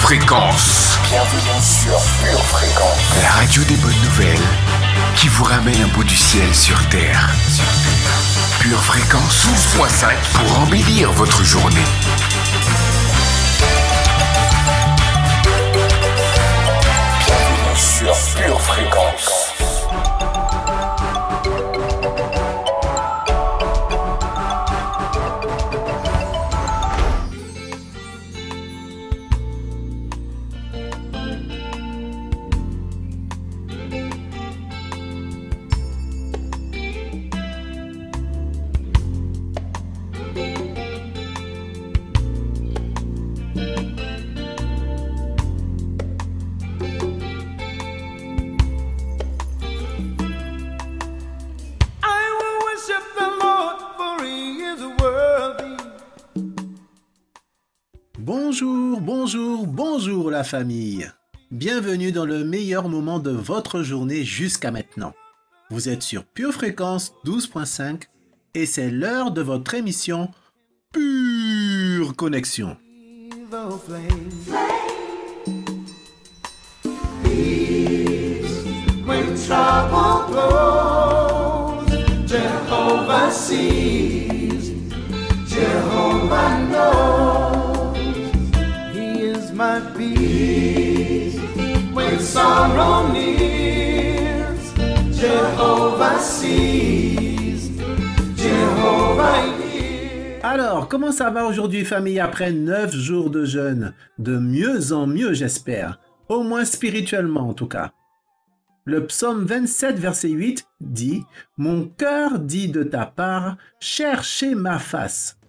Fréquence. Bienvenue sur Pure Fréquence. La radio des bonnes nouvelles qui vous ramène un bout du ciel sur Terre. Pure Fréquence 12.5 pour embellir votre journée. Bienvenue sur Pure Fréquence. Bonjour la famille. Bienvenue dans le meilleur moment de votre journée jusqu'à maintenant. Vous êtes sur Pure Fréquence 12.5 et c'est l'heure de votre émission Pure Connexion. Jehovah sees, Jehovah knows, He is my peace. When sorrow nears, Jehovah sees, Jehovah hears. Alors, comment ça va aujourd'hui famille après 9 jours de jeûne? De mieux en mieux j'espère, au moins spirituellement en tout cas. Le psaume 27, verset 8 dit « Mon cœur dit de ta part, cherchez ma face ».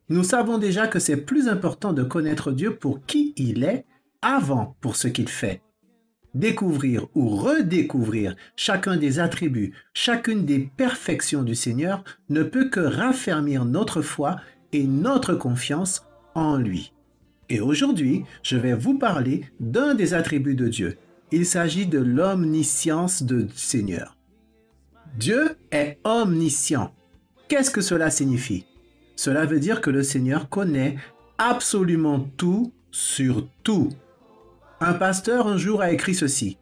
Nous savons déjà que c'est plus important de connaître Dieu pour qui il est avant pour ce qu'il fait. Découvrir ou redécouvrir chacun des attributs, chacune des perfections du Seigneur ne peut que raffermir notre foi et notre confiance en lui. Et aujourd'hui, je vais vous parler d'un des attributs de Dieu. Il s'agit de l'omniscience du Seigneur. Dieu est omniscient. Qu'est-ce que cela signifie? Cela veut dire que le Seigneur connaît absolument tout sur tout. Un pasteur un jour a écrit ceci.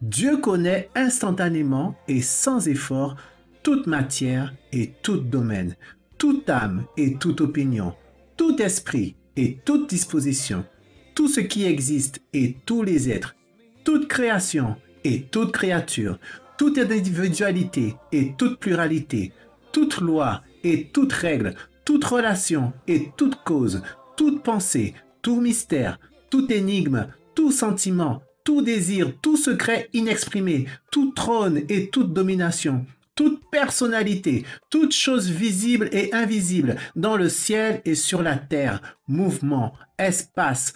Dieu connaît instantanément et sans effort toute matière et tout domaine, toute âme et toute opinion, tout esprit et toute disposition, tout ce qui existe et tous les êtres, toute création et toute créature, toute individualité et toute pluralité, toute loi et toute règle, toute relation et toute cause, toute pensée, tout mystère, toute énigme, tout sentiment, tout désir, tout secret inexprimé, tout trône et toute domination, toute personnalité, toute chose visible et invisible dans le ciel et sur la terre, mouvement, espace,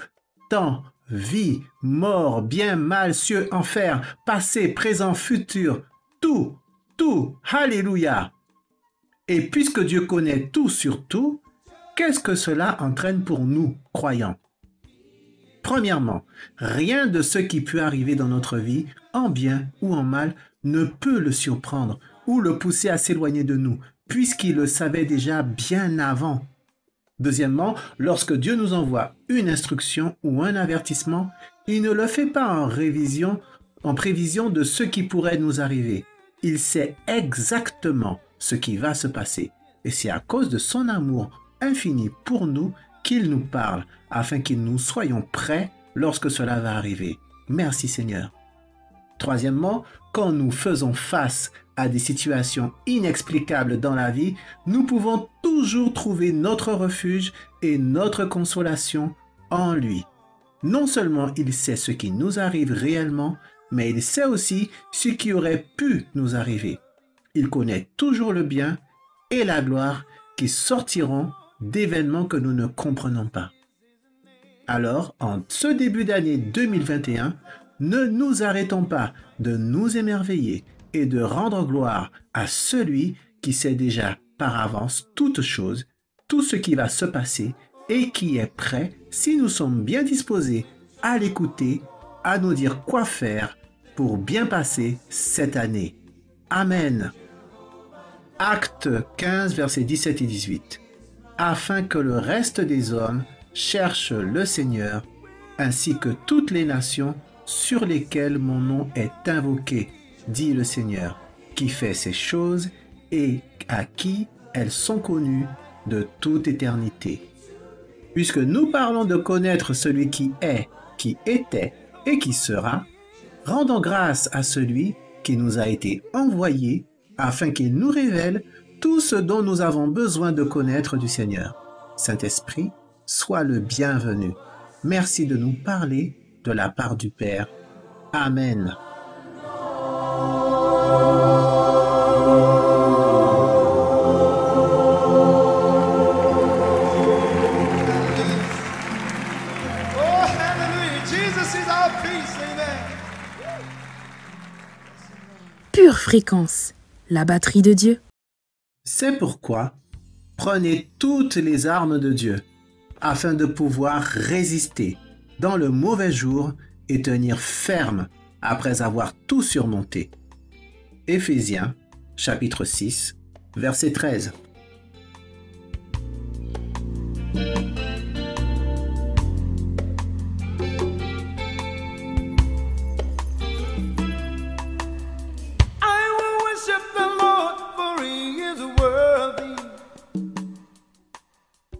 temps, vie, mort, bien, mal, cieux, enfer, passé, présent, futur, tout, alléluia. Et puisque Dieu connaît tout sur tout, qu'est-ce que cela entraîne pour nous, croyants? Premièrement, rien de ce qui peut arriver dans notre vie, en bien ou en mal, ne peut le surprendre ou le pousser à s'éloigner de nous, puisqu'il le savait déjà bien avant. Deuxièmement, lorsque Dieu nous envoie une instruction ou un avertissement, il ne le fait pas en prévision de ce qui pourrait nous arriver. Il sait exactement ce qui va se passer. Et c'est à cause de son amour infini pour nous qu'il nous parle, afin que nous soyons prêts lorsque cela va arriver. Merci Seigneur. Troisièmement, quand nous faisons face à des situations inexplicables dans la vie, nous pouvons toujours trouver notre refuge et notre consolation en lui. Non seulement il sait ce qui nous arrive réellement, mais il sait aussi ce qui aurait pu nous arriver. Il connaît toujours le bien et la gloire qui sortiront d'événements que nous ne comprenons pas. Alors, en ce début d'année 2021, ne nous arrêtons pas de nous émerveiller et de rendre gloire à celui qui sait déjà par avance toutes choses, tout ce qui va se passer et qui est prêt, si nous sommes bien disposés à l'écouter, à nous dire quoi faire pour bien passer cette année. Amen. Acte 15, versets 17 et 18. Afin que le reste des hommes cherchent le Seigneur ainsi que toutes les nations sur lesquelles mon nom est invoqué, dit le Seigneur, qui fait ces choses et à qui elles sont connues de toute éternité. Puisque nous parlons de connaître celui qui est, qui était et qui sera, rendons grâce à celui qui nous a été envoyé afin qu'il nous révèle tout ce dont nous avons besoin de connaître du Seigneur. Saint-Esprit, sois le bienvenu. Merci de nous parler de la part du Père. Amen. Pure fréquence, la batterie de Dieu. C'est pourquoi prenez toutes les armes de Dieu afin de pouvoir résister dans le mauvais jour et tenir ferme après avoir tout surmonté. Éphésiens, chapitre 6, verset 13.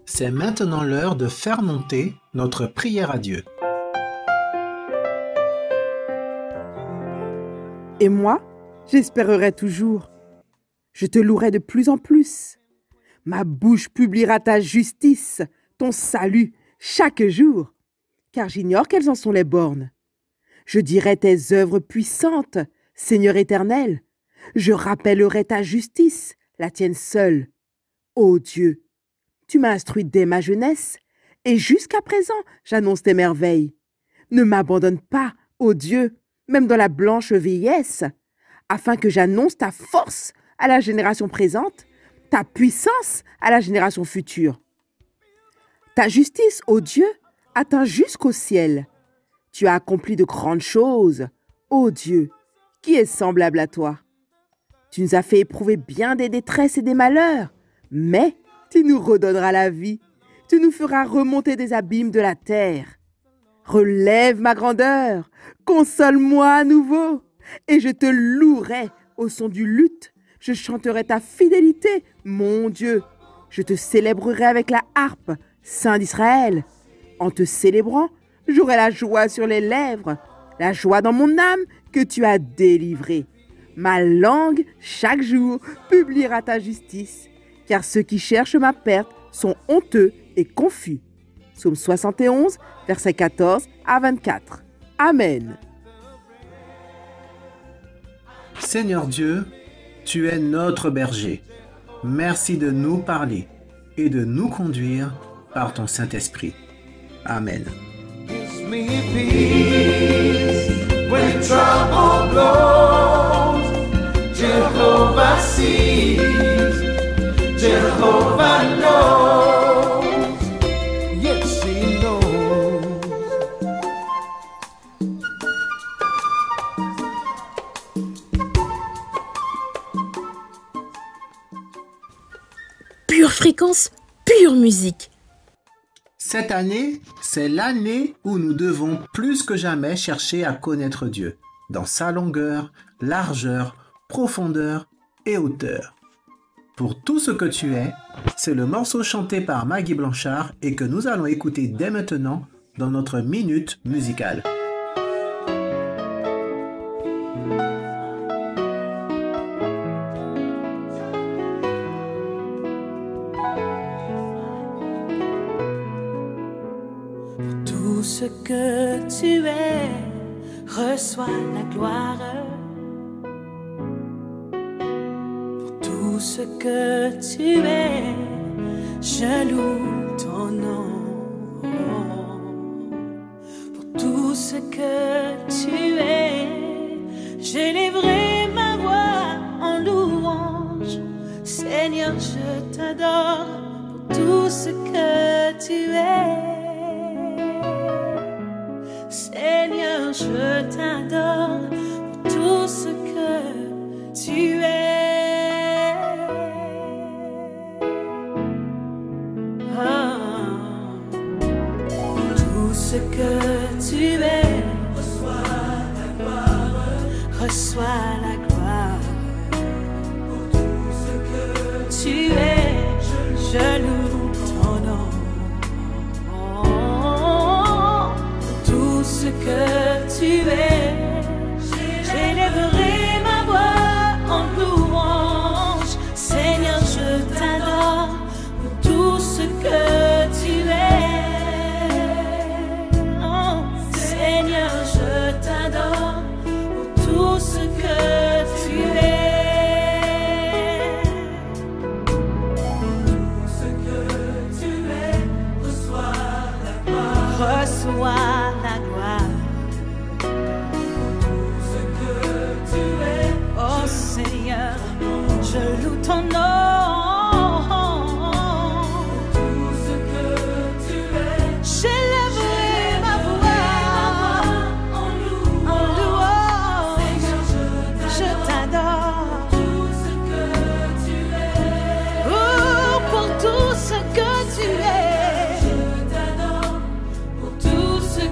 C'est maintenant l'heure de faire monter notre prière à Dieu. Et moi, j'espérerai toujours. Je te louerai de plus en plus. Ma bouche publiera ta justice, ton salut, chaque jour, car j'ignore quelles en sont les bornes. Je dirai tes œuvres puissantes, Seigneur éternel. Je rappellerai ta justice, la tienne seule. Ô Dieu, tu m'as instruit dès ma jeunesse, et jusqu'à présent, j'annonce tes merveilles. Ne m'abandonne pas, ô Dieu, même dans la blanche vieillesse, afin que j'annonce ta force à la génération présente, ta puissance à la génération future. Ta justice, ô Dieu, atteint jusqu'au ciel. Tu as accompli de grandes choses, ô Dieu, qui est semblable à toi. Tu nous as fait éprouver bien des détresses et des malheurs, mais tu nous redonneras la vie, tu nous feras remonter des abîmes de la terre. Relève ma grandeur, console-moi à nouveau, et je te louerai au son du luth. Je chanterai ta fidélité, mon Dieu. Je te célébrerai avec la harpe, Saint d'Israël. En te célébrant, j'aurai la joie sur les lèvres, la joie dans mon âme que tu as délivrée. Ma langue, chaque jour, publiera ta justice, car ceux qui cherchent ma perte sont honteux et confus. Psaume 71, versets 14 à 24. Amen. Seigneur Dieu, tu es notre berger. Merci de nous parler et de nous conduire par ton Saint-Esprit. Amen. Gives me peace when trouble blows. Jehovah sees, Jehovah knows. Yes, he knows. Pure fréquence, pure musique. Cette année, c'est l'année où nous devons plus que jamais chercher à connaître Dieu, dans sa longueur, largeur, profondeur et hauteur. Pour tout ce que tu es, c'est le morceau chanté par Maggie Blanchard et que nous allons écouter dès maintenant dans notre minute musicale. Tout ce que tu es, reçois la gloire. Pour tout ce que tu es, je loue ton nom. Pour tout ce que tu es, j'élèverai ma voix en louange. Seigneur, je t'adore pour tout ce que tu es. Seigneur, je t'adore pour tout ce que tu es. Oh. Tout ce ce que tu es. Reçois la gloire. Pour tout ce que tu es, je loue ton nom. Pour tout ce que tu es, j'élèverai ma voix en louange. Seigneur, je t'adore pour tout ce que tu es. Oh, Seigneur, je t'adore pour tout ce que tu es. Tout ce que tu es, reçois la gloire. Reçois la gloire. Oh Seigneur, je loue ton nom. Tout ce que tu es, j'élèverai ma voix en louange. Seigneur, je t'adore. Tout ce que tu es, oh, pour tout ce que tu es, je t'adore. Pour tout ce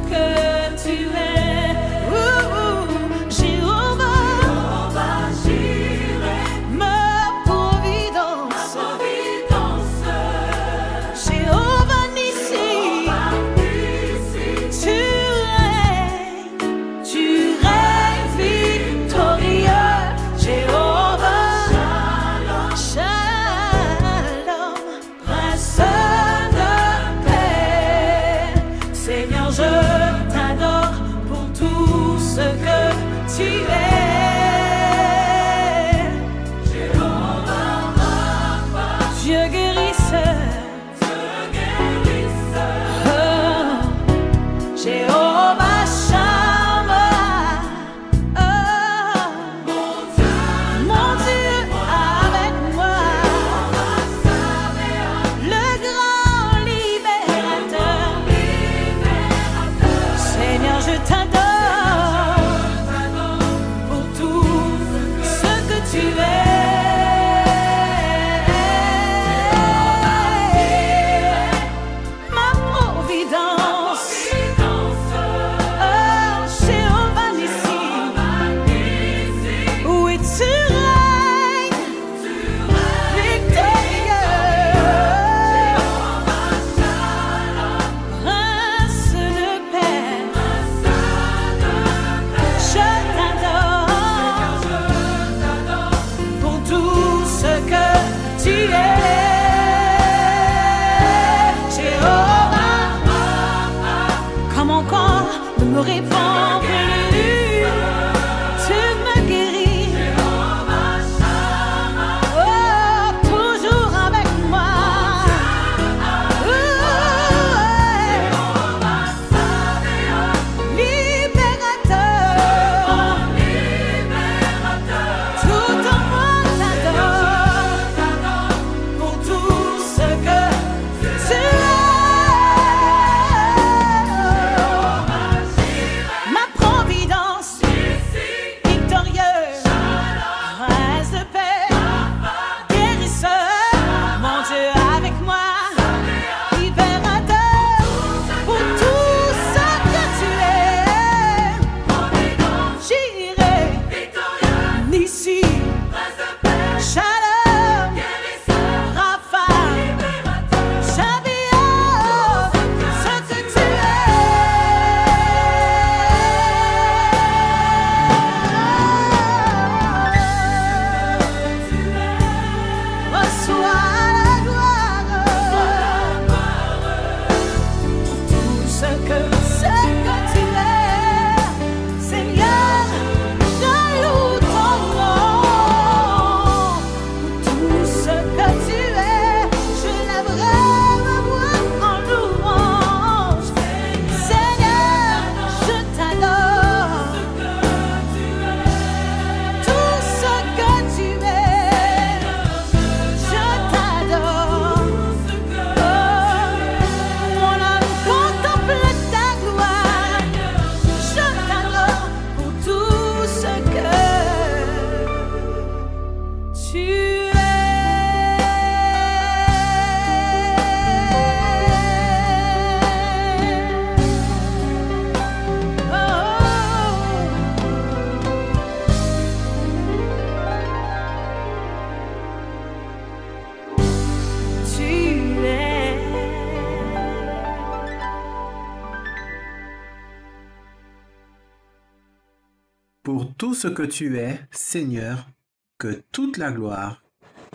pour tout ce que tu es, Seigneur, que toute la gloire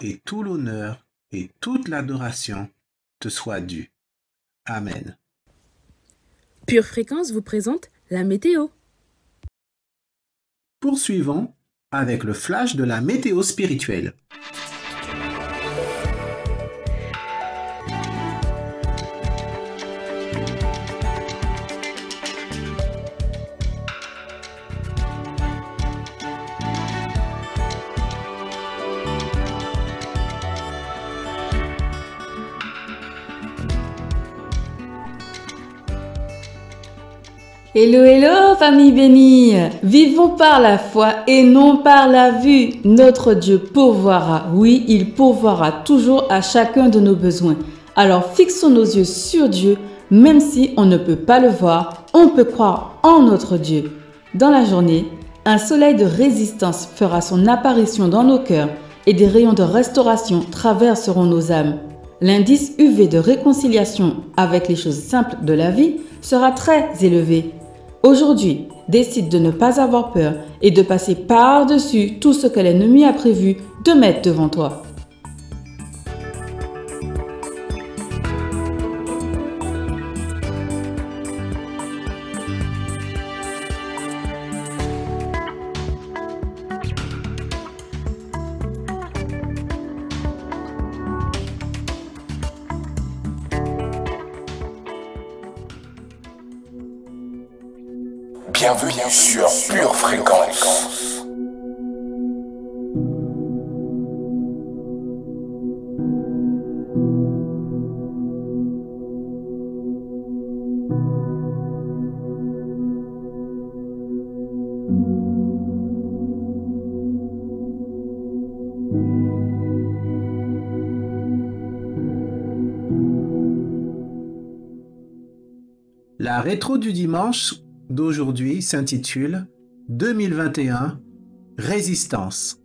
et tout l'honneur et toute l'adoration te soient dues. Amen. Pure Fréquence vous présente la météo. Poursuivons avec le flash de la météo spirituelle. Hello, hello, famille bénie! Vivons par la foi et non par la vue. Notre Dieu pourvoira. Oui, il pourvoira toujours à chacun de nos besoins. Alors fixons nos yeux sur Dieu, même si on ne peut pas le voir, on peut croire en notre Dieu. Dans la journée, un soleil de résistance fera son apparition dans nos cœurs et des rayons de restauration traverseront nos âmes. L'indice UV de réconciliation avec les choses simples de la vie sera très élevé. Aujourd'hui, décide de ne pas avoir peur et de passer par-dessus tout ce que l'ennemi a prévu de mettre devant toi. Bienvenue sur Pure Fréquence. La rétro du dimanche d'aujourd'hui s'intitule 2021 Résistance,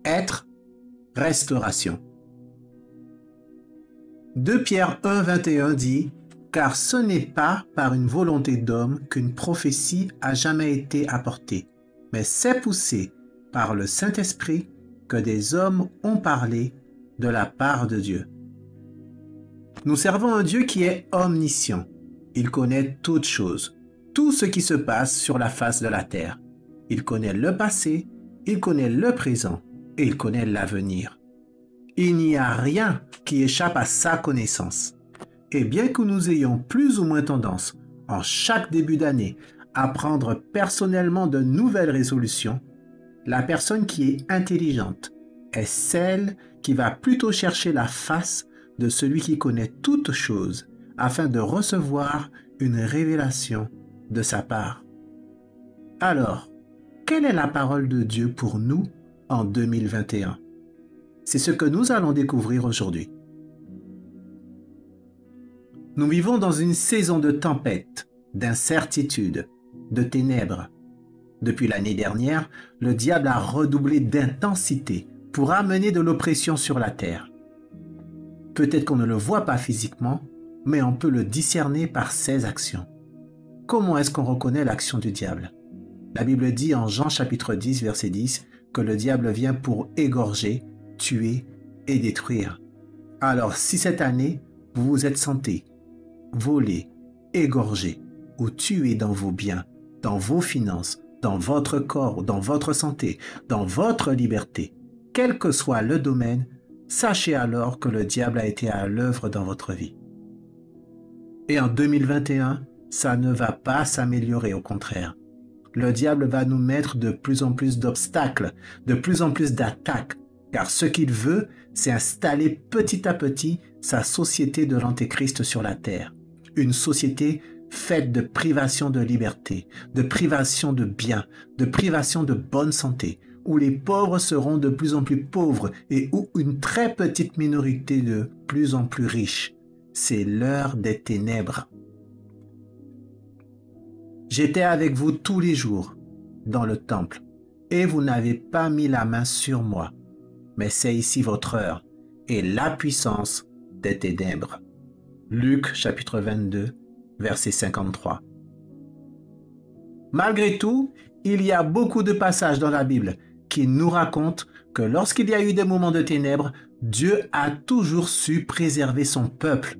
être, restauration. 2 Pierre 1, 21 dit « Car ce n'est pas par une volonté d'homme qu'une prophétie a jamais été apportée, mais c'est poussé par le Saint-Esprit que des hommes ont parlé de la part de Dieu. » Nous servons un Dieu qui est omniscient. Il connaît toutes choses, tout ce qui se passe sur la face de la terre. Il connaît le passé, il connaît le présent et il connaît l'avenir. Il n'y a rien qui échappe à sa connaissance. Et bien que nous ayons plus ou moins tendance, en chaque début d'année, à prendre personnellement de nouvelles résolutions, la personne qui est intelligente est celle qui va plutôt chercher la face de celui qui connaît toutes choses afin de recevoir une révélation de sa part. Alors, quelle est la parole de Dieu pour nous en 2021? C'est ce que nous allons découvrir aujourd'hui. Nous vivons dans une saison de tempête, d'incertitude, de ténèbres. Depuis l'année dernière, le diable a redoublé d'intensité pour amener de l'oppression sur la terre. Peut-être qu'on ne le voit pas physiquement, mais on peut le discerner par ses actions. Comment est-ce qu'on reconnaît l'action du diable? La Bible dit en Jean chapitre 10, verset 10, que le diable vient pour égorger, tuer et détruire. Alors, si cette année, vous vous êtes senti volé, égorgé ou tué dans vos biens, dans vos finances, dans votre corps, dans votre santé, dans votre liberté, quel que soit le domaine, sachez alors que le diable a été à l'œuvre dans votre vie. Et en 2021, ça ne va pas s'améliorer, au contraire. Le diable va nous mettre de plus en plus d'obstacles, de plus en plus d'attaques, car ce qu'il veut, c'est installer petit à petit sa société de l'Antéchrist sur la terre. Une société faite de privation de liberté, de privation de biens, de privation de bonne santé, où les pauvres seront de plus en plus pauvres et où une très petite minorité de plus en plus riche. C'est l'heure des ténèbres. J'étais avec vous tous les jours dans le temple et vous n'avez pas mis la main sur moi. Mais c'est ici votre heure et la puissance des ténèbres. Luc chapitre 22, verset 53. Malgré tout, Il y a beaucoup de passages dans la Bible qui nous racontent que lorsqu'il y a eu des moments de ténèbres, Dieu a toujours su préserver son peuple.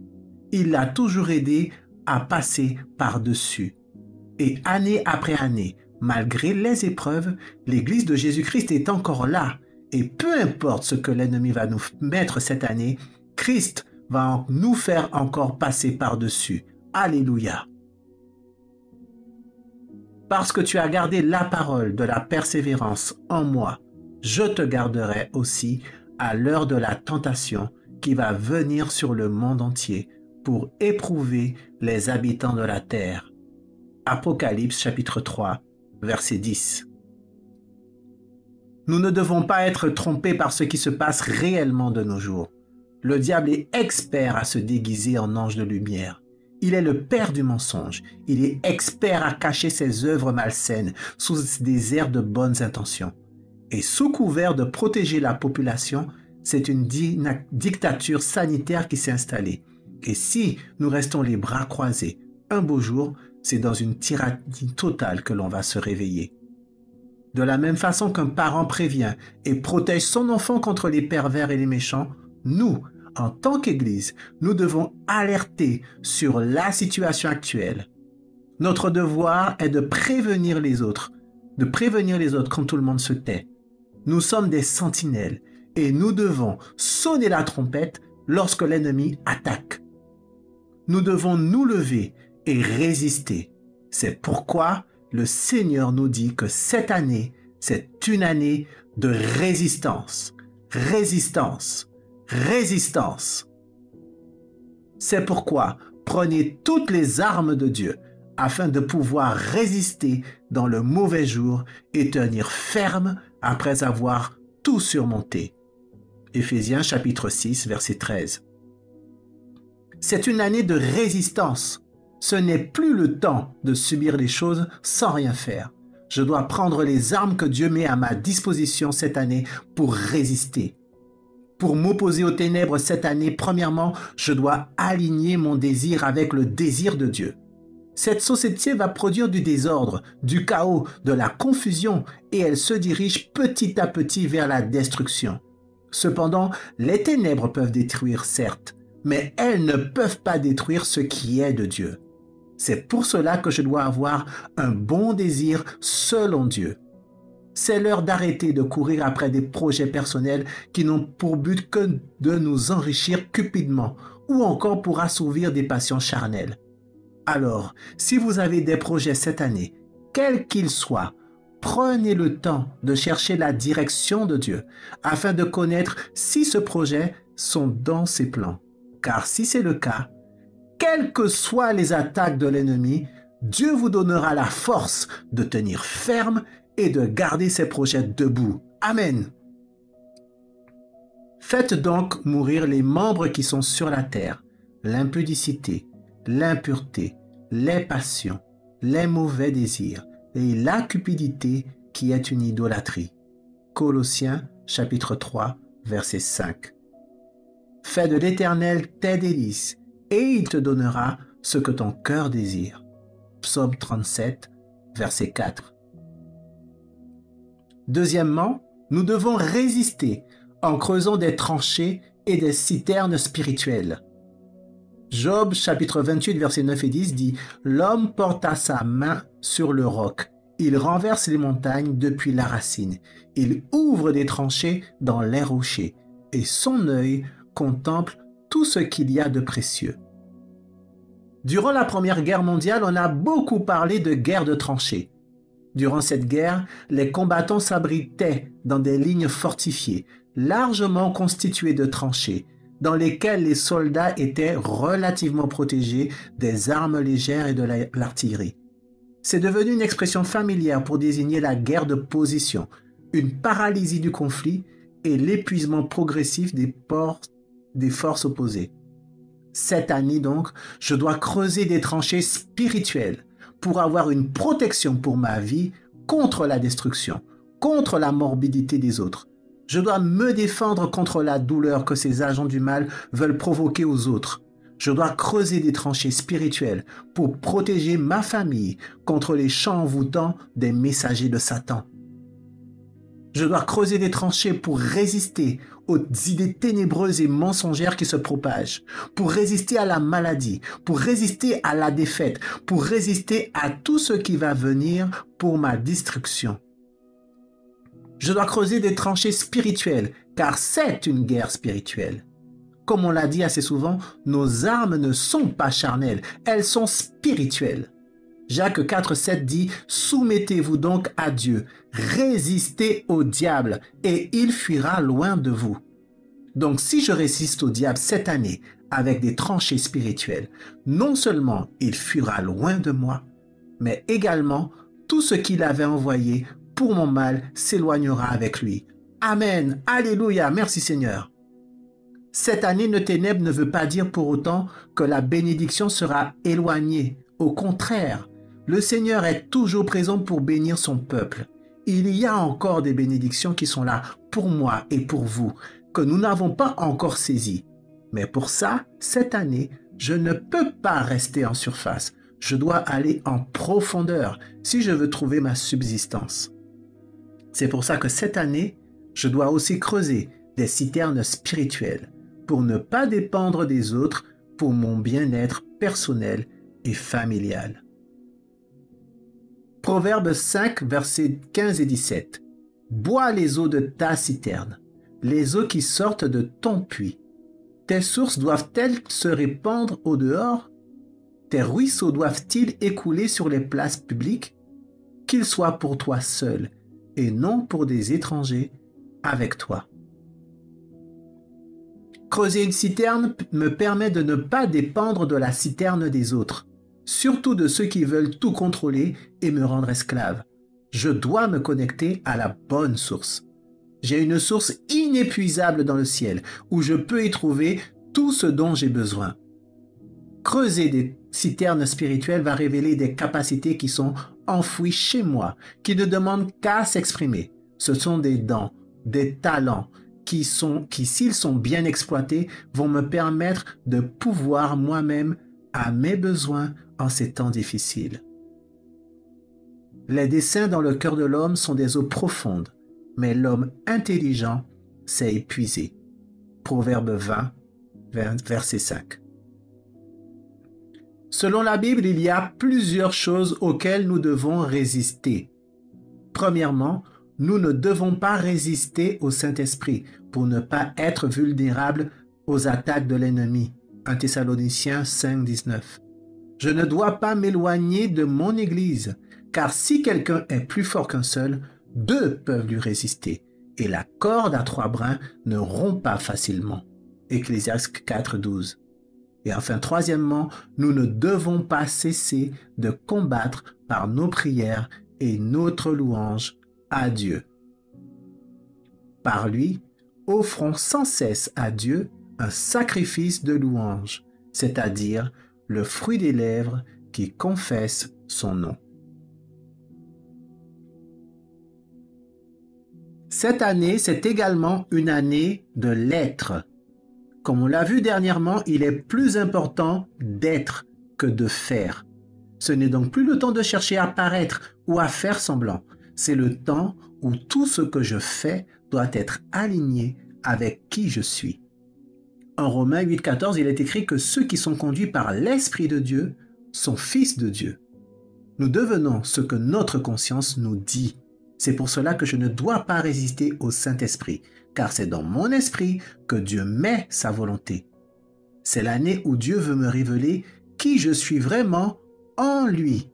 Il l'a toujours aidé à passer par-dessus. Et année après année, malgré les épreuves, l'Église de Jésus-Christ est encore là. Et peu importe ce que l'ennemi va nous mettre cette année, Christ va nous faire encore passer par-dessus. Alléluia. Parce que tu as gardé la parole de la persévérance en moi, je te garderai aussi à l'heure de la tentation qui va venir sur le monde entier pour éprouver les habitants de la terre. Apocalypse chapitre 3, verset 10. Nous ne devons pas être trompés par ce qui se passe réellement de nos jours. Le diable est expert à se déguiser en ange de lumière. Il est le père du mensonge. Il est expert à cacher ses œuvres malsaines sous des airs de bonnes intentions. Et sous couvert de protéger la population, c'est une dictature sanitaire qui s'est installée. Et si nous restons les bras croisés, un beau jour, c'est dans une tyrannie totale que l'on va se réveiller. De la même façon qu'un parent prévient et protège son enfant contre les pervers et les méchants, nous, en tant qu'Église, nous devons alerter sur la situation actuelle. Notre devoir est de prévenir les autres quand tout le monde se tait. Nous sommes des sentinelles et nous devons sonner la trompette lorsque l'ennemi attaque. Nous devons nous lever et résister. C'est pourquoi le Seigneur nous dit que cette année, c'est une année de résistance. Résistance. Résistance. C'est pourquoi prenez toutes les armes de Dieu afin de pouvoir résister dans le mauvais jour et tenir ferme après avoir tout surmonté. Éphésiens chapitre 6, verset 13. C'est une année de résistance. Ce n'est plus le temps de subir les choses sans rien faire. Je dois prendre les armes que Dieu met à ma disposition cette année pour résister. Pour m'opposer aux ténèbres cette année, premièrement, je dois aligner mon désir avec le désir de Dieu. Cette société va produire du désordre, du chaos, de la confusion et elle se dirige petit à petit vers la destruction. Cependant, les ténèbres peuvent détruire, certes, mais elles ne peuvent pas détruire ce qui est de Dieu. C'est pour cela que je dois avoir un bon désir selon Dieu. C'est l'heure d'arrêter de courir après des projets personnels qui n'ont pour but que de nous enrichir cupidement ou encore pour assouvir des passions charnelles. Alors, si vous avez des projets cette année, quels qu'ils soient, prenez le temps de chercher la direction de Dieu afin de connaître si ce projet sont dans ses plans. Car si c'est le cas, quelles que soient les attaques de l'ennemi, Dieu vous donnera la force de tenir ferme et de garder ses projets debout. Amen. Faites donc mourir les membres qui sont sur la terre, l'impudicité, l'impureté, les passions, les mauvais désirs et la cupidité qui est une idolâtrie. Colossiens chapitre 3, verset 5. Fais de l'Éternel tes délices et il te donnera ce que ton cœur désire. Psaume 37, verset 4. Deuxièmement, nous devons résister en creusant des tranchées et des citernes spirituelles. Job chapitre 28 verset 9 et 10 dit « L'homme porta sa main sur le roc, il renverse les montagnes depuis la racine, il ouvre des tranchées dans les rochers, et son œil contemple tout ce qu'il y a de précieux. » Durant la Première Guerre mondiale, on a beaucoup parlé de guerre de tranchées. Durant cette guerre, les combattants s'abritaient dans des lignes fortifiées, largement constituées de tranchées, dans lesquelles les soldats étaient relativement protégés des armes légères et de l'artillerie. C'est devenu une expression familière pour désigner la guerre de position, une paralysie du conflit et l'épuisement progressif des forces opposées. Cette année donc, je dois creuser des tranchées spirituelles pour avoir une protection pour ma vie contre la destruction, contre la morbidité des autres. Je dois me défendre contre la douleur que ces agents du mal veulent provoquer aux autres. Je dois creuser des tranchées spirituelles pour protéger ma famille contre les chants envoûtants des messagers de Satan. Je dois creuser des tranchées pour résister aux idées ténébreuses et mensongères qui se propagent, pour résister à la maladie, pour résister à la défaite, pour résister à tout ce qui va venir pour ma destruction. Je dois creuser des tranchées spirituelles, car c'est une guerre spirituelle. Comme on l'a dit assez souvent, nos armes ne sont pas charnelles, elles sont spirituelles. Jacques 4,7 dit « Soumettez-vous donc à Dieu, résistez au diable, et il fuira loin de vous. » Donc si je résiste au diable cette année avec des tranchées spirituelles, non seulement il fuira loin de moi, mais également tout ce qu'il avait envoyé pour mon mal s'éloignera avec lui. Amen, alléluia, merci Seigneur. Cette année de ténèbres ne veut pas dire pour autant que la bénédiction sera éloignée. Au contraire, le Seigneur est toujours présent pour bénir son peuple. Il y a encore des bénédictions qui sont là pour moi et pour vous, que nous n'avons pas encore saisies. Mais pour ça, cette année, je ne peux pas rester en surface. Je dois aller en profondeur si je veux trouver ma subsistance. C'est pour ça que cette année, je dois aussi creuser des citernes spirituelles pour ne pas dépendre des autres pour mon bien-être personnel et familial. Proverbe 5, versets 15 et 17. Bois les eaux de ta citerne, les eaux qui sortent de ton puits. Tes sources doivent-elles se répandre au dehors? Tes ruisseaux doivent-ils écouler sur les places publiques? Qu'ils soient pour toi seul et non pour des étrangers avec toi. Creuser une citerne me permet de ne pas dépendre de la citerne des autres, surtout de ceux qui veulent tout contrôler et me rendre esclave. Je dois me connecter à la bonne source. J'ai une source inépuisable dans le ciel où je peux y trouver tout ce dont j'ai besoin. Creuser des citernes spirituelles va révéler des capacités qui sont enfouies chez moi, qui ne demandent qu'à s'exprimer. Ce sont des dons, des talents qui, s'ils sont bien exploités, vont me permettre de pouvoir moi-même à mes besoins en ces temps difficiles. Les desseins dans le cœur de l'homme sont des eaux profondes, mais l'homme intelligent s'est épuisé. Proverbe 20, verset 5. Selon la Bible, il y a plusieurs choses auxquelles nous devons résister. Premièrement, nous ne devons pas résister au Saint-Esprit pour ne pas être vulnérables aux attaques de l'ennemi. 1 Thessaloniciens 5, 19. Je ne dois pas m'éloigner de mon Église, car si quelqu'un est plus fort qu'un seul, deux peuvent lui résister, et la corde à 3 brins ne rompt pas facilement. Ecclésiaste 4, 12. Et enfin, troisièmement, nous ne devons pas cesser de combattre par nos prières et notre louange à Dieu. Par lui, offrons sans cesse à Dieu un sacrifice de louange, c'est-à-dire le fruit des lèvres qui confesse son nom. Cette année, c'est également une année de l'être. Comme on l'a vu dernièrement, il est plus important d'être que de faire. Ce n'est donc plus le temps de chercher à paraître ou à faire semblant. C'est le temps où tout ce que je fais doit être aligné avec qui je suis. En Romains 8, 14, il est écrit que ceux qui sont conduits par l'Esprit de Dieu sont fils de Dieu. Nous devenons ce que notre conscience nous dit. C'est pour cela que je ne dois pas résister au Saint-Esprit, car c'est dans mon esprit que Dieu met sa volonté. C'est l'année où Dieu veut me révéler qui je suis vraiment en lui.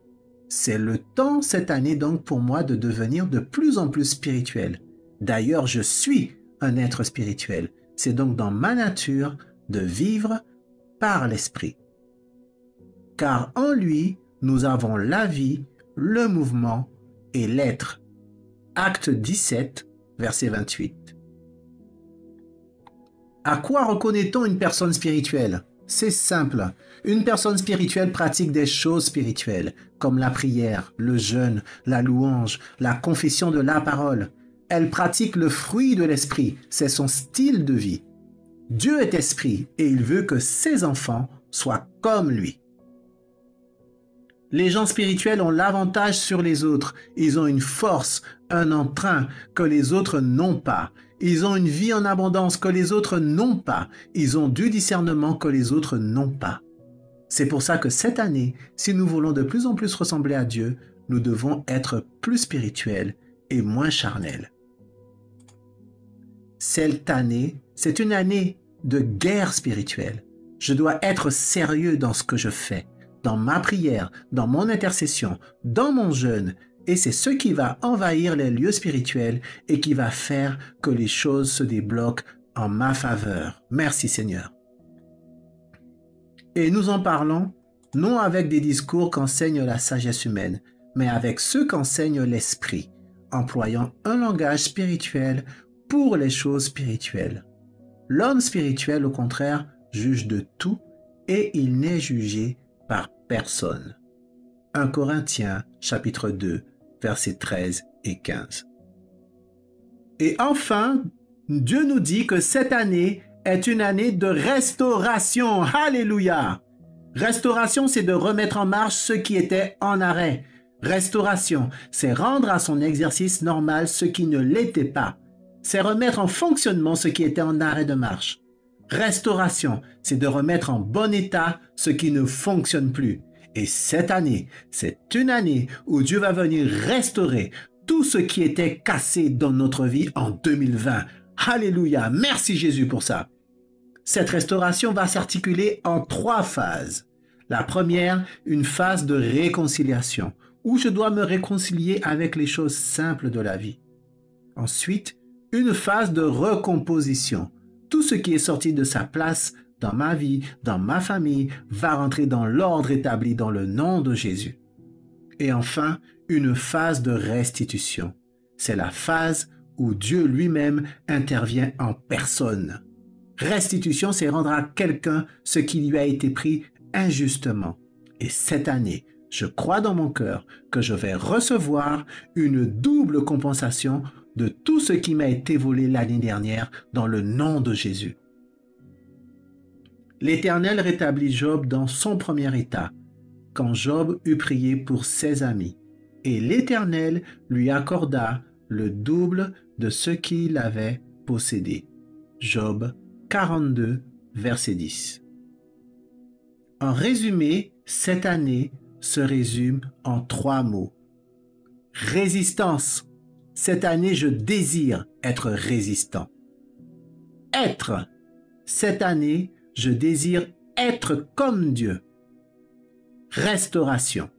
C'est le temps cette année donc pour moi de devenir de plus en plus spirituel. D'ailleurs, je suis un être spirituel. C'est donc dans ma nature de vivre par l'esprit. Car en lui, nous avons la vie, le mouvement et l'être. Acte 17, verset 28. À quoi reconnaît-on une personne spirituelle? C'est simple. Une personne spirituelle pratique des choses spirituelles, comme la prière, le jeûne, la louange, la confession de la parole. Elle pratique le fruit de l'esprit, c'est son style de vie. Dieu est esprit et il veut que ses enfants sois comme lui. Les gens spirituels ont l'avantage sur les autres. Ils ont une force, un entrain que les autres n'ont pas. Ils ont une vie en abondance que les autres n'ont pas. Ils ont du discernement que les autres n'ont pas. C'est pour ça que cette année, si nous voulons de plus en plus ressembler à Dieu, nous devons être plus spirituels et moins charnels. Cette année, c'est une année de guerre spirituelle. Je dois être sérieux dans ce que je fais, dans ma prière, dans mon intercession, dans mon jeûne, et c'est ce qui va envahir les lieux spirituels et qui va faire que les choses se débloquent en ma faveur. Merci Seigneur. Et nous en parlons non avec des discours qu'enseigne la sagesse humaine, mais avec ceux qu'enseigne l'esprit, employant un langage spirituel pour les choses spirituelles. L'homme spirituel, au contraire, juge de tout et il n'est jugé par personne. 1 Corinthiens, chapitre 2, versets 13 et 15. Et enfin, Dieu nous dit que cette année est une année de restauration. Alléluia! Restauration, c'est de remettre en marche ce qui était en arrêt. Restauration, c'est rendre à son exercice normal ce qui ne l'était pas. C'est remettre en fonctionnement ce qui était en arrêt de marche. Restauration, c'est de remettre en bon état ce qui ne fonctionne plus. Et cette année, c'est une année où Dieu va venir restaurer tout ce qui était cassé dans notre vie en 2020. Alléluia, merci Jésus pour ça. Cette restauration va s'articuler en 3 phases. La première, une phase de réconciliation, où je dois me réconcilier avec les choses simples de la vie. Ensuite, une phase de recomposition. Tout ce qui est sorti de sa place dans ma vie, dans ma famille, va rentrer dans l'ordre établi dans le nom de Jésus. Et enfin, une phase de restitution. C'est la phase où Dieu lui-même intervient en personne. Restitution, c'est rendre à quelqu'un ce qui lui a été pris injustement. Et cette année, je crois dans mon cœur que je vais recevoir une double compensation de tout ce qui m'a été volé l'année dernière dans le nom de Jésus. L'Éternel rétablit Job dans son premier état, quand Job eut prié pour ses amis, et l'Éternel lui accorda le double de ce qu'il avait possédé. Job 42, verset 10. En résumé, cette année se résume en 3 mots. Résistance. Cette année, je désire être résistant. Être. Cette année, je désire être comme Dieu. Restauration.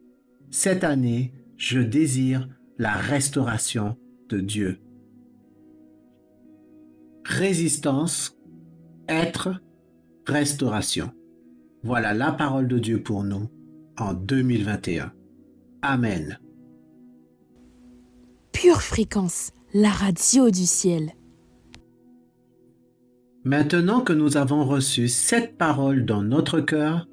Cette année, je désire la restauration de Dieu. Résistance, être, restauration. Voilà la parole de Dieu pour nous en 2021. Amen. Pure Fréquence, la radio du ciel. Maintenant que nous avons reçu cette parole dans notre cœur,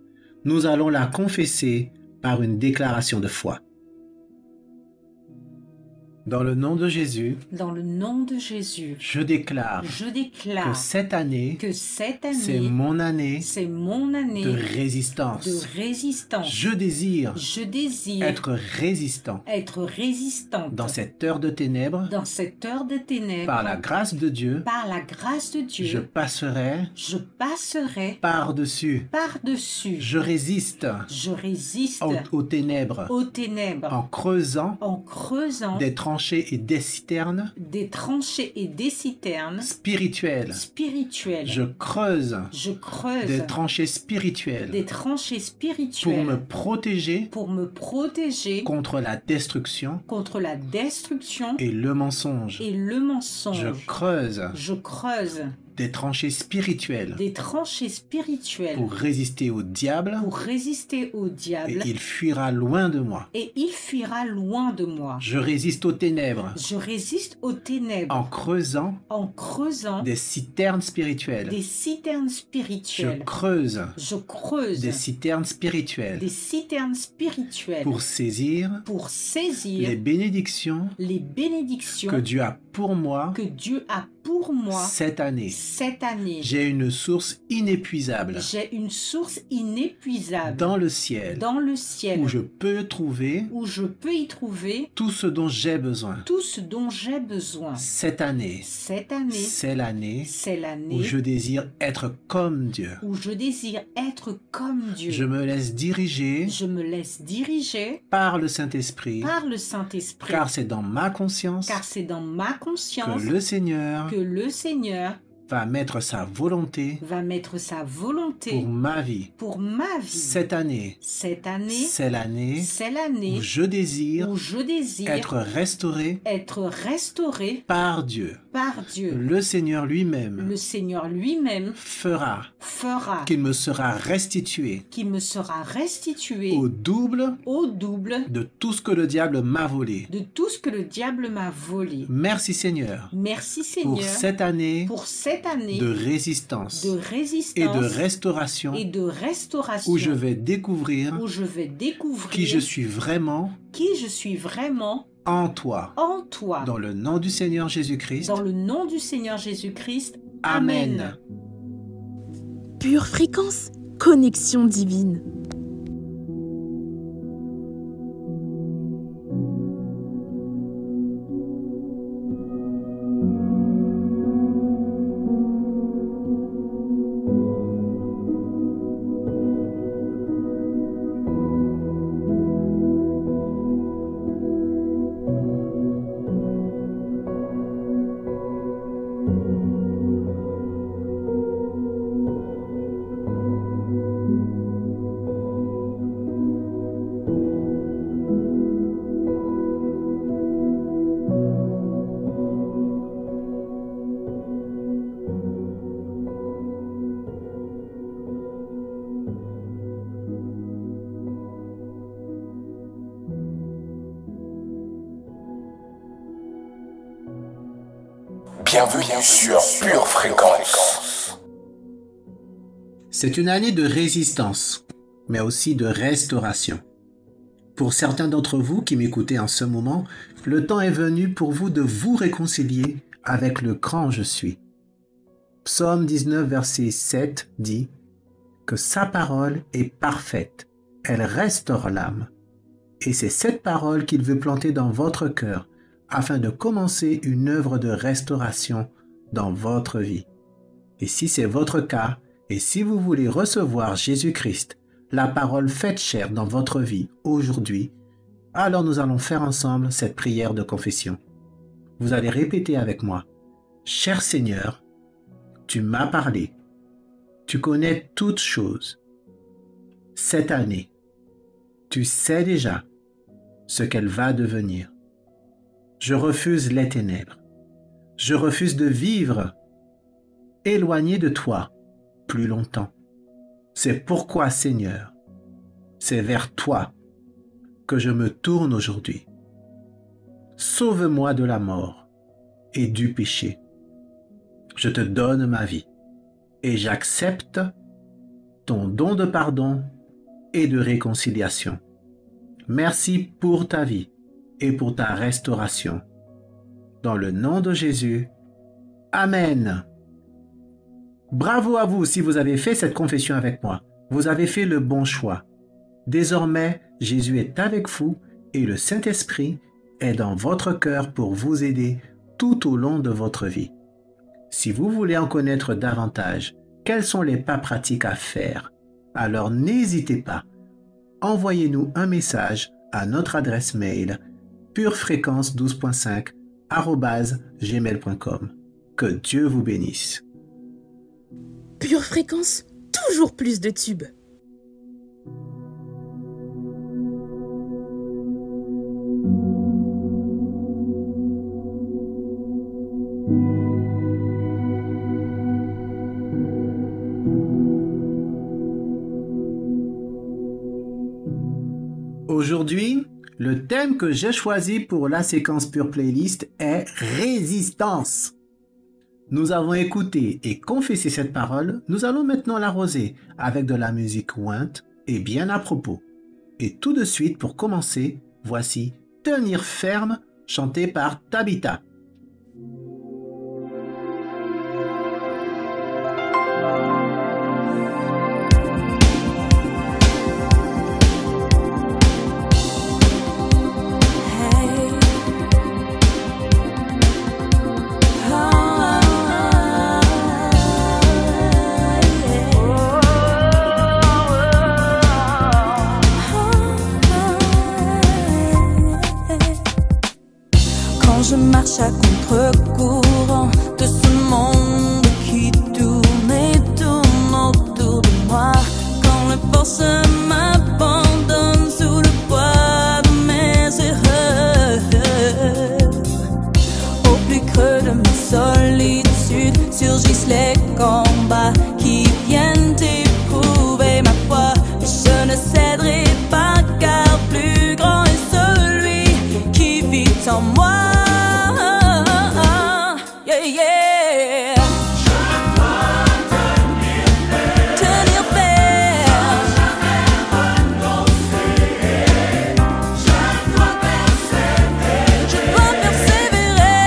nous allons la confesser par une déclaration de foi. Dans le nom de Jésus, Dans le nom de Jésus, je déclare je déclare que cette année, cette c'est année, mon année c'est mon année de résistance. de résistance. Je désire Je désire être résistant être résistante dans cette heure de ténèbres. dans cette heure de ténèbres. Par la grâce de Dieu, Par la grâce de Dieu, je passerai je passerai par-dessus. par-dessus. Je résiste Je résiste aux ténèbres aux ténèbres en creusant en creusant des tranchées et des citernes des tranchées et des citernes spirituelles. spirituelles. Je creuse Je creuse des tranchées spirituelles des tranchées pour spirituelles me protéger pour me protéger contre la destruction contre la destruction et le mensonge. et le mensonge. Je creuse Je creuse des tranchées spirituelles des tranchées spirituelles pour résister au diable pour résister au et diable il fuira loin de moi. et il fuira loin de moi. Je résiste aux ténèbres Je résiste aux ténèbres en creusant en creusant des citernes spirituelles. des citernes Je spirituelles. creuse Je creuse des citernes spirituelles des citernes spirituelles pour saisir pour saisir les bénédictions les bénédictions que Dieu a pour moi que Dieu a pour pour moi, cette année, j'ai une source inépuisable j'ai une source inépuisable dans le ciel dans le ciel où je peux trouver où je peux y trouver tout ce dont j'ai besoin. tout ce dont j'ai besoin. Cette année, Cette année, c'est l'année c'est l'année où je désire être comme Dieu. où je désire être comme Dieu. Je me laisse diriger Je me laisse diriger par le Saint-Esprit, par le Saint-Esprit, car c'est dans ma conscience car c'est dans ma conscience que le Seigneur que le Seigneur va mettre sa volonté va mettre sa volonté pour ma vie. pour ma vie. Cette année, Cette année, c'est l'année c'est l'année où je désire où je désire être restauré être restauré par Dieu. par Dieu. Le Seigneur lui-même Le Seigneur lui-même fera fera qu'il me sera restitué qu'il me sera restitué au double au double de tout ce que le diable m'a volé. de tout ce que le diable m'a volé. Merci Seigneur Merci pour Seigneur cette année pour cette année de résistance de et résistance de restauration et de restauration où je vais découvrir où je vais découvrir qui je suis vraiment en toi. toi. Dans le nom du Seigneur Jésus-Christ. Dans le nom du Seigneur Jésus-Christ. Amen. Pure fréquence, connexion divine. Bienvenue sur Pure Fréquence. C'est une année de résistance, mais aussi de restauration. Pour certains d'entre vous qui m'écoutez en ce moment, le temps est venu pour vous de vous réconcilier avec le grand je suis. Psaume 19, verset 7 dit que sa parole est parfaite, elle restaure l'âme. Et c'est cette parole qu'il veut planter dans votre cœur afin de commencer une œuvre de restauration dans votre vie. Et si c'est votre cas, et si vous voulez recevoir Jésus-Christ, la parole faite chair dans votre vie aujourd'hui, alors nous allons faire ensemble cette prière de confession. Vous allez répéter avec moi. Cher Seigneur, tu m'as parlé. Tu connais toutes choses. Cette année, tu sais déjà ce qu'elle va devenir. Je refuse les ténèbres. Je refuse de vivre éloigné de toi plus longtemps. C'est pourquoi, Seigneur, c'est vers toi que je me tourne aujourd'hui. Sauve-moi de la mort et du péché. Je te donne ma vie et j'accepte ton don de pardon et de réconciliation. Merci pour ta vie et pour ta restauration. Dans le nom de Jésus, Amen. Bravo à vous si vous avez fait cette confession avec moi. Vous avez fait le bon choix. Désormais, Jésus est avec vous et le Saint-Esprit est dans votre cœur pour vous aider tout au long de votre vie. Si vous voulez en connaître davantage, quels sont les pas pratiques à faire? Alors n'hésitez pas. Envoyez-nous un message à notre adresse mail purefréquence12.5@gmail.com. Que Dieu vous bénisse. Pure fréquence, toujours plus de tubes. Aujourd'hui, le thème que j'ai choisi pour la séquence Pure Playlist est résistance. Nous avons écouté et confessé cette parole, nous allons maintenant l'arroser avec de la musique ointe et bien à propos. Et tout de suite, pour commencer, voici Tenir ferme, chanté par Tabitha. je marche à contre-courant de ce monde qui tourne et tourne autour de moi. Quand les forces m'abandonnent sous le poids de mes erreurs, au plus creux de ma solitude surgissent les combats qui viennent éprouver ma foi. Je ne céderai pas car plus grand est celui qui vit en moi. Yeah, yeah. Je dois tenir ferme. Je dois persévérer.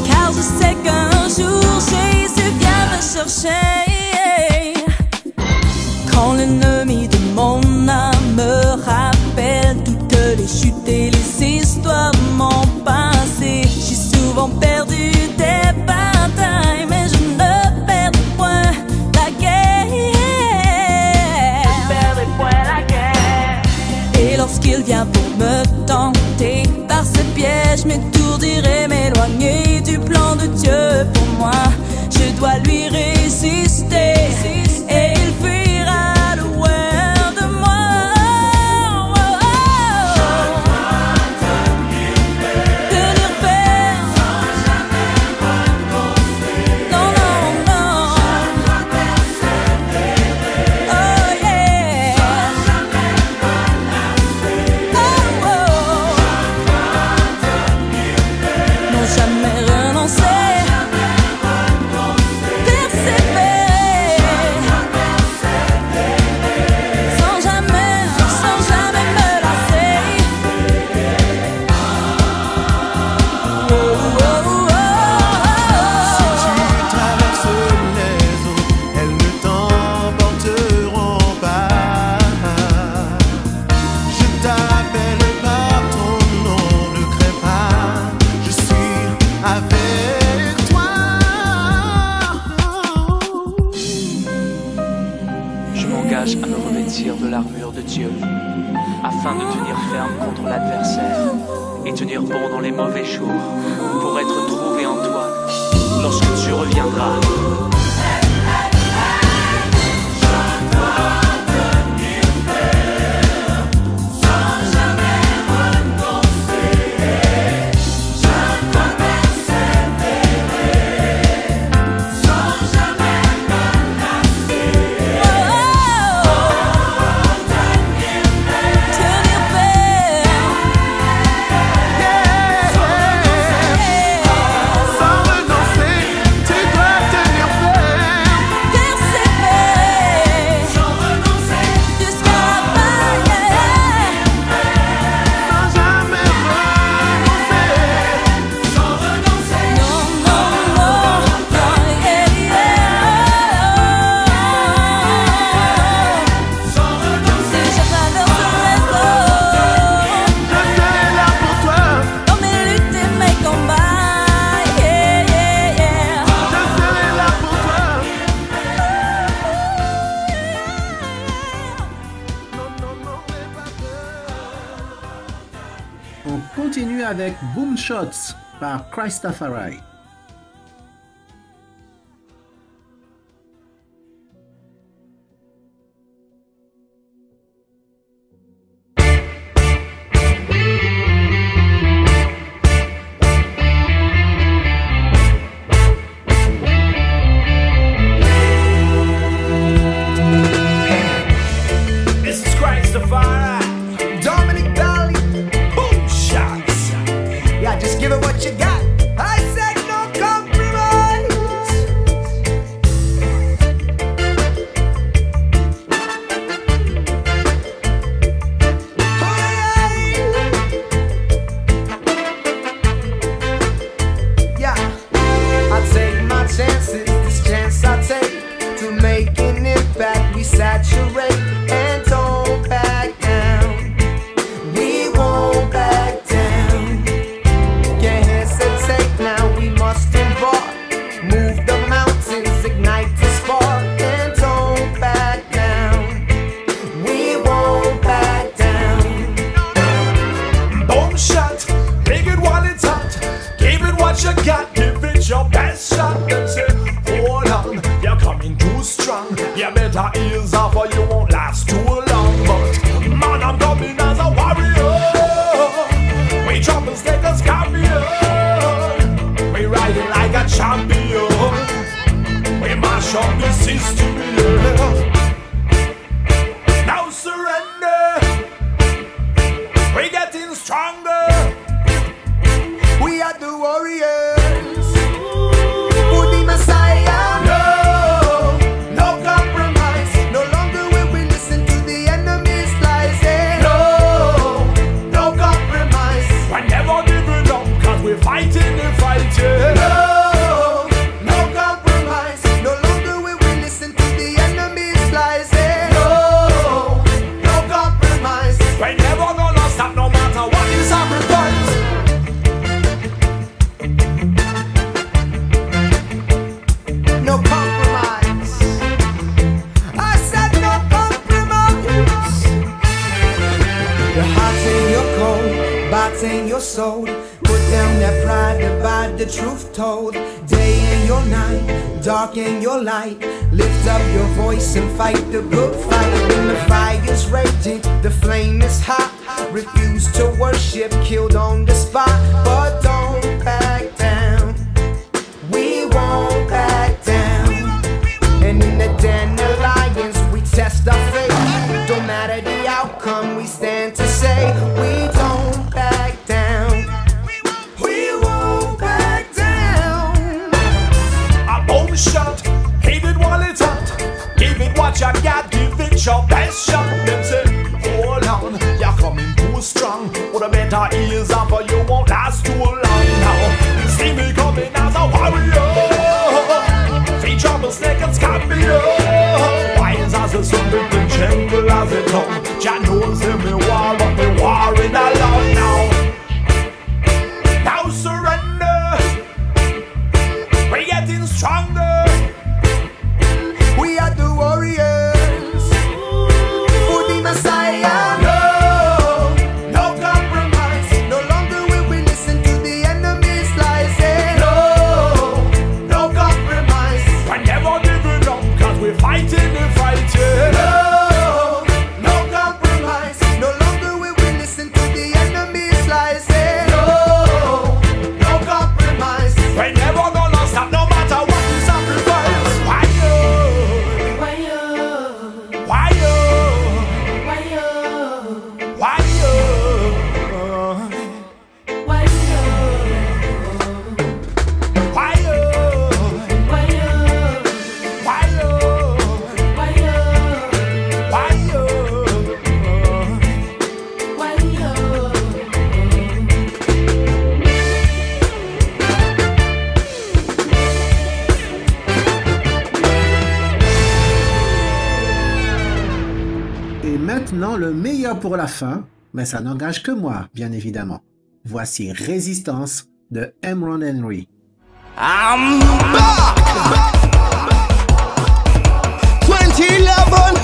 Car je sais qu'un jour Jésus vient me chercher. Quand l'ennemi de mon âme me rappelle toutes les chutes et les histoires de mon passé, j'ai souvent perdu des batailles, mais je ne perds point la guerre. Et lorsqu'il vient pour me tenter par ses pièges, m'étourdir et m'éloigner du plan de Dieu pour moi, je dois lui résister et il fuira loin de moi. Tenir ferme. Non, non, non. Oh yeah. Oh, oh. Non, jamais renoncer. Persévérer. Sans jamais me lasser. Oh, oh, oh. Si tu traverses les eaux, elles ne t'emporteront pas. Je t'appelle par ton nom, ne crains pas, je suis avec toi. Je m'engage à me revêtir de l'armure de Dieu, afin de tenir ferme contre l'adversaire et tenir bon dans les mauvais jours, pour être trouvé en toi lorsque tu reviendras. Tenir ferme. Sans renoncer, tu dois tenir ferme. Persévérer. Sans renoncer. Jusqu'à la fin. Sans jamais renoncer. Sans renoncer. Non, non, non. Non, yeah, yeah. Sans renoncer. Si je traverse les eaux, Je serai là pour toi. dans mes luttes et mes combats. Yeah, yeah, yeah. Je serai là pour toi. Non, non, non, n'aie pas peur. On continue avec Boom Shots par Christafari. This is Christafari, Dominic Daly, Boom Shots. Yeah, just give it what you got. I said bots and your soul. Put down that pride, divide the truth told. Day and your night, dark and your light. Lift up your voice and fight the good fight. When the fire's raging, the flame is hot. Refuse to worship, killed on the spot. But don't back down, we won't back down. And in the den of lions, we test our faith. Don't matter the outcome, we stand to say we don't back down. We won't back down. A boom shot, hit it while it's hot. Give it what you got, give it your best shot. Them say, hold on, you're coming too strong. Put a better ears on, but you won't last too long now. You see me coming as a warrior. Feet trouble, snake and scorpion. Wise as a serpent and gentle as a tongue. Jah knows him me war, but me warring alone now. Now surrender, we're getting stronger. We are the warriors for the Messiah. No, no compromise. No longer will we listen to the enemy's lies. No, no compromise. We're never giving up, cause we're fighting the fight, yeah. No, no compromise. No longer will we listen to the enemy's lies. No, no compromise. We're never gonna stop, no matter what we sacrifice. Why yo? Why yo? Why yo? Why yo? Why yo? Why yo? Why Et maintenant, le meilleur pour la fin, mais ça n'engage que moi, bien évidemment. Voici Résistance de Emron Henry. I'm back! 2011,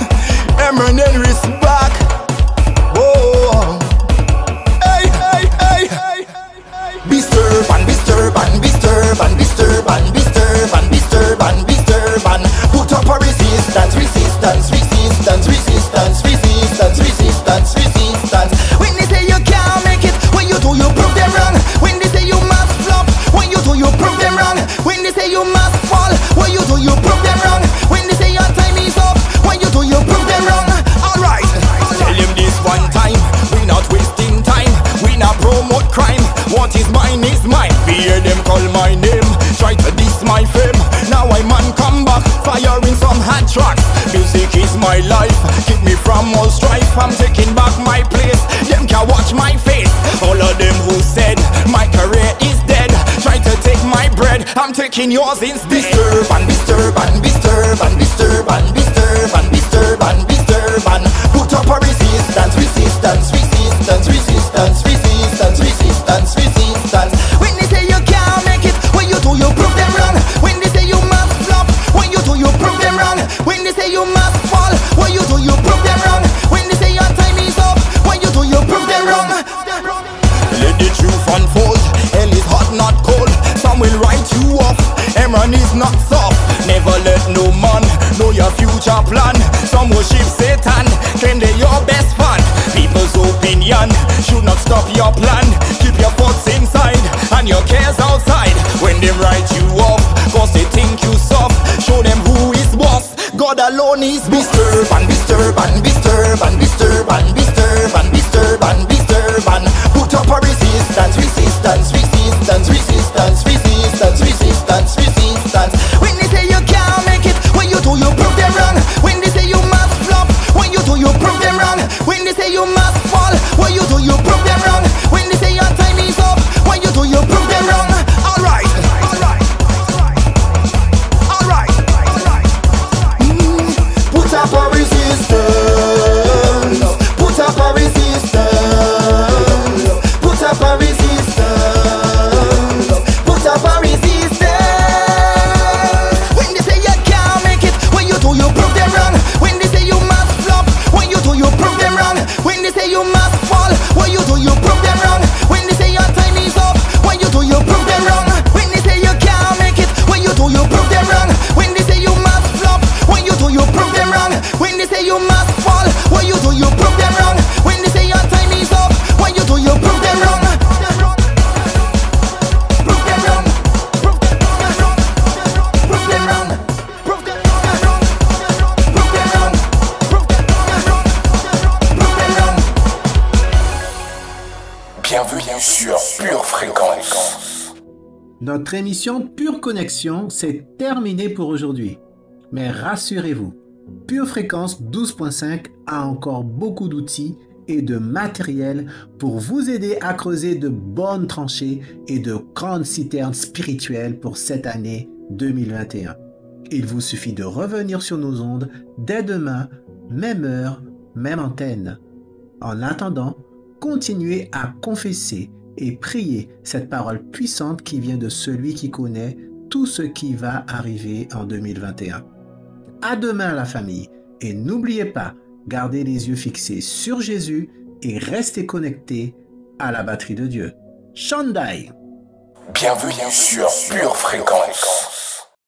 Emron Henry's back. Oh, hey, hey, hey, hey. Disturban, disturban, disturban, disturban, disturban, disturban, disturban. Put up a resistance, resistance, resistance, resistance, resistance, resistance, resistance. When they say you can't make it, when you do, you prove them wrong. When they say you must flop, when you do, you prove them wrong. When they say you must fall, when you do, you prove them wrong. When they say your time is up, when you do, you prove them wrong. Alright, tell him this one time, we not wasting time, we not promote crime. What is mine is mine. We hear them call my name, try to diss my fame. Now I man come back, firing some hot tracks. Music is my life, keep me from all strife. I'm taking back my place, them can watch my face. All of them who said my career is dead, try to take my bread, I'm taking yours instead. Disturban, disturban, disturban, disturban, disturban, disturban, disturban. Put up a resistance, resistance, resistance, resistance, resistance, resistance, resistance. When they say you can't make it, when you do, you prove them wrong. When they say you must flop, when you do, you prove them wrong. When they say you must fall, when you do, you prove them wrong. When they say your time is up, when you do, you prove them wrong. Let the truth unfold, hell is hot, not cold. Some will write you off, Emron is not soft. Never let no man know your future plan. Some worship Satan, claim they're your best fan. People's opinion should not stop your plan. Keep your thoughts inside and your cares outside. When they write you off, cause they think you soft. Show them who is boss, God alone is boss. Disturban, disturban, disturban, disturban, disturban, disturban, disturban. Put up a resistance, resistance, resistance, resistance, resistance, resistance, resistance. When they say you can't make it, when you do, you prove them wrong. When they say you must flop, when you do, you prove them wrong. When they say you must fall, when you do, you prove them wrong. When they say your time is up, when you do, you prove them wrong. Alright, alright, alright, alright. Put up a resistance. sur Pure Fréquence. Notre émission Pure Connexion, c'est terminé pour aujourd'hui. Mais rassurez-vous, Pure Fréquence 12.5 a encore beaucoup d'outils et de matériel pour vous aider à creuser de bonnes tranchées et de grandes citernes spirituelles pour cette année 2021. Il vous suffit de revenir sur nos ondes dès demain, même heure, même antenne. En attendant, continuez à confesser et prier cette parole puissante qui vient de celui qui connaît tout ce qui va arriver en 2021. À demain la famille, et n'oubliez pas, gardez les yeux fixés sur Jésus et restez connectés à la batterie de Dieu. Shandai. Bienvenue sur Pure Fréquence.